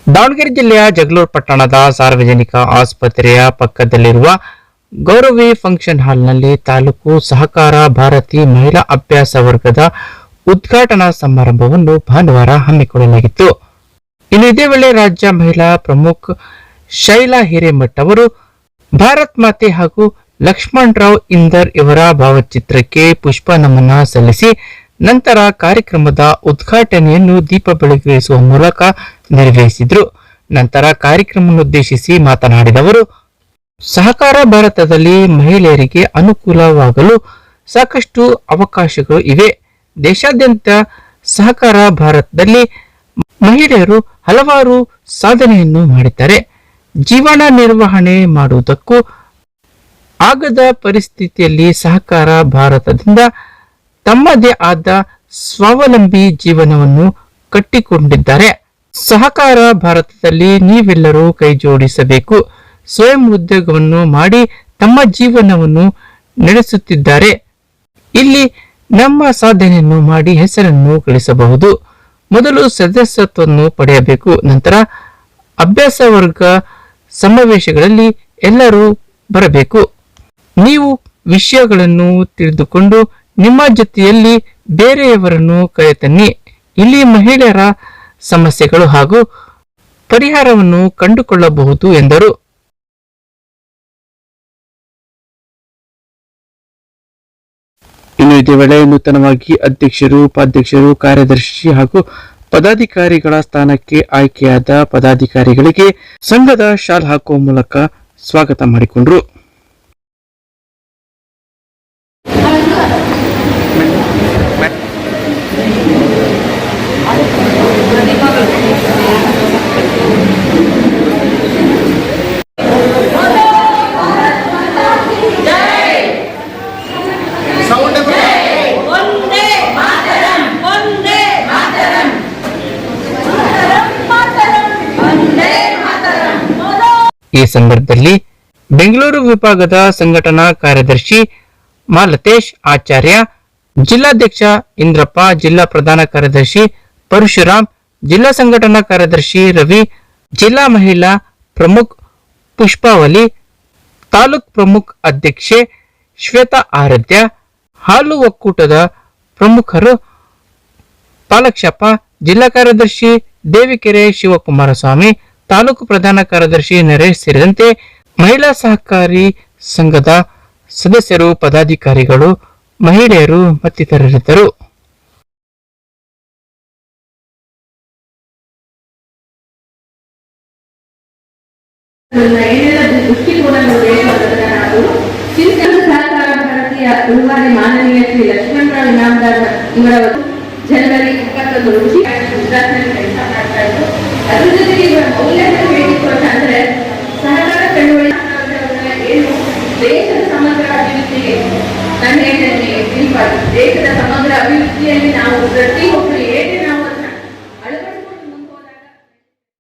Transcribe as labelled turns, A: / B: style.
A: ದಾವಣಗೆರೆ ಜಿಲ್ಲೆಯ ಜಗಳೂರು ಪಟ್ಟಣದ ಸಾರ್ವಜನಿಕ ಆಸ್ಪತ್ರೆಯ ಪಕ್ಕದಲ್ಲಿರುವ ಗೌರವಿ ಫಂಕ್ಷನ್ ಹಾಲ್ನಲ್ಲಿ ತಾಲೂಕು ಸಹಕಾರ ಭಾರತಿ ಮಹಿಳಾ ಅಭ್ಯಾಸ ವರ್ಗದ ಉದ್ಘಾಟನಾ ಸಮಾರಂಭವನ್ನು ಭಾನುವಾರ ಹಮ್ಮಿಕೊಳ್ಳಲಾಗಿತ್ತು. ಇನ್ನು ಇದೇ ವೇಳೆ ರಾಜ್ಯ ಮಹಿಳಾ ಪ್ರಮುಖ ಶೈಲಾ ಹಿರೇಮಠ್ ಅವರು ಭಾರತ್ ಮಾತೆ ಹಾಗೂ ಲಕ್ಷ್ಮಣ್ ರಾವ್ ಇಂದರ್ ಇವರ ಭಾವಚಿತ್ರಕ್ಕೆ ಪುಷ್ಪ ನಮನ ಸಲ್ಲಿಸಿ ನಂತರ ಕಾರ್ಯಕ್ರಮದ ಉದ್ಘಾಟನೆಯನ್ನು ದೀಪ ಬೆಳಗಿಸುವ ಮೂಲಕ ನೆರವೇರಿಸಿದರು. ನಂತರ ಕಾರ್ಯಕ್ರಮವನ್ನುದ್ದೇಶಿಸಿ ಮಾತನಾಡಿದ ಅವರು, ಸಹಕಾರ ಭಾರತದಲ್ಲಿ ಮಹಿಳೆಯರಿಗೆ ಅನುಕೂಲವಾಗಲು ಸಾಕಷ್ಟು ಅವಕಾಶಗಳು ಇವೆ. ದೇಶಾದ್ಯಂತ ಸಹಕಾರ ಭಾರತದಲ್ಲಿ ಮಹಿಳೆಯರು ಹಲವಾರು ಸಾಧನೆಯನ್ನು ಮಾಡಿದ್ದಾರೆ. ಜೀವನ ನಿರ್ವಹಣೆ ಮಾಡುವುದಕ್ಕೂ ಆಗದ ಪರಿಸ್ಥಿತಿಯಲ್ಲಿ ಸಹಕಾರ ಭಾರತದಿಂದ ತಮ್ಮದೇ ಆದ ಸ್ವಾವಲಂಬಿ ಜೀವನವನ್ನು ಕಟ್ಟಿಕೊಂಡಿದ್ದಾರೆ. ಸಹಕಾರ ಭಾರತದಲ್ಲಿ ನೀವೆಲ್ಲರೂ ಕೈ ಜೋಡಿಸಬೇಕು. ಸ್ವಯಂ ಉದ್ಯೋಗವನ್ನು ಮಾಡಿ ತಮ್ಮ ಜೀವನವನ್ನು ನಡೆಸುತ್ತಿದ್ದಾರೆ. ಇಲ್ಲಿ ನಮ್ಮ ಸಾಧನೆಯನ್ನು ಮಾಡಿ ಹೆಸರನ್ನು ಗಳಿಸಬಹುದು. ಮೊದಲು ಸದಸ್ಯತ್ವವನ್ನು ಪಡೆಯಬೇಕು. ನಂತರ ಅಭ್ಯಾಸ ವರ್ಗ ಸಮಾವೇಶಗಳಲ್ಲಿ ಎಲ್ಲರೂ ಬರಬೇಕು. ನೀವು ವಿಷಯಗಳನ್ನು ತಿಳಿದುಕೊಂಡು ನಿಮ್ಮ ಜೊತೆಯಲ್ಲಿ ಬೇರೆಯವರನ್ನು ಕರೆತನ್ನಿ. ಇಲ್ಲಿ ಮಹಿಳೆಯರ ಸಮಸ್ಯೆಗಳು ಹಾಗೂ ಪರಿಹಾರವನ್ನು ಕಂಡುಕೊಳ್ಳಬಹುದು ಎಂದರು. ಇನ್ನು ಇದೇ ವೇಳೆ ನೂತನವಾಗಿ ಅಧ್ಯಕ್ಷರು, ಉಪಾಧ್ಯಕ್ಷರು, ಕಾರ್ಯದರ್ಶಿ ಹಾಗೂ ಪದಾಧಿಕಾರಿಗಳ ಸ್ಥಾನಕ್ಕೆ ಆಯ್ಕೆಯಾದ ಪದಾಧಿಕಾರಿಗಳಿಗೆ ಸಂಘದ ಶಾಲ್ ಹಾಕುವ ಮೂಲಕ ಸ್ವಾಗತ ಮಾಡಿಕೊಂಡರು. ಈ ಸಂದರ್ಭದಲ್ಲಿ ಬೆಂಗಳೂರು ವಿಭಾಗದ ಸಂಘಟನಾ ಕಾರ್ಯದರ್ಶಿ ಮಾಲತೇಶ್ ಆಚಾರ್ಯ, ಜಿಲ್ಲಾಧ್ಯಕ್ಷ ಇಂದ್ರಪ್ಪ, ಜಿಲ್ಲಾ ಪ್ರಧಾನ ಕಾರ್ಯದರ್ಶಿ ಪರಶುರಾಮ್, ಜಿಲ್ಲಾ ಸಂಘಟನಾ ಕಾರ್ಯದರ್ಶಿ ರವಿ, ಜಿಲ್ಲಾ ಮಹಿಳಾ ಪ್ರಮುಖ್ ಪುಷ್ಪಾವಲಿ, ತಾಲೂಕ್ ಪ್ರಮುಖ್ ಅಧ್ಯಕ್ಷೆ ಶ್ವೇತಾ ಆರಾಧ್ಯ, ಹಾಲು ಒಕ್ಕೂಟದ ಪ್ರಮುಖರು ಪಾಲಕ್ಷಪ್ಪ, ಜಿಲ್ಲಾ ಕಾರ್ಯದರ್ಶಿ ದೇವಿಕೆರೆ ಶಿವಕುಮಾರಸ್ವಾಮಿ, ತಾಲೂಕು ಪ್ರಧಾನ ಕಾರ್ಯದರ್ಶಿ ನರೇಶ್ ಸೇರಿದಂತೆ ಮಹಿಳಾ ಸಹಕಾರಿ ಸಂಘದ ಸದಸ್ಯರು, ಪದಾಧಿಕಾರಿಗಳು, ಮಹಿಳೆಯರು ಮತ್ತಿತರರಿದ್ದರು.
B: ಮಾನನೀಯ ಶ್ರೀ ಲಕ್ಷ್ಮಣ್ ರಾವ್ ಇನಾಮದಾರ್ ಇವರವರು ಜನವರಿ 21 ಗುಜರಾತ್ನಲ್ಲಿ ಕೆಲಸ ಮಾಡ್ತಾ ಇದ್ರು. ಅದ್ರ ಜೊತೆಗೆ ಇವರ ಮೌಲ್ಯವನ್ನು ಹೇಳಿಕೊಟ್ಟ ಅಂದ್ರೆ ಸಹಕಾರ ಚಳವಳಿ ಏನು ದೇಶದ ಸಮಗ್ರ ಅಭಿವೃದ್ಧಿಗೆ ನಾನು ಹೇಳಿದ್ದೇನೆ. ದೇಶದ ಸಮಗ್ರ ಅಭಿವೃದ್ಧಿಯಲ್ಲಿ ನಾವು ಪ್ರತಿಯೊಬ್ಬರು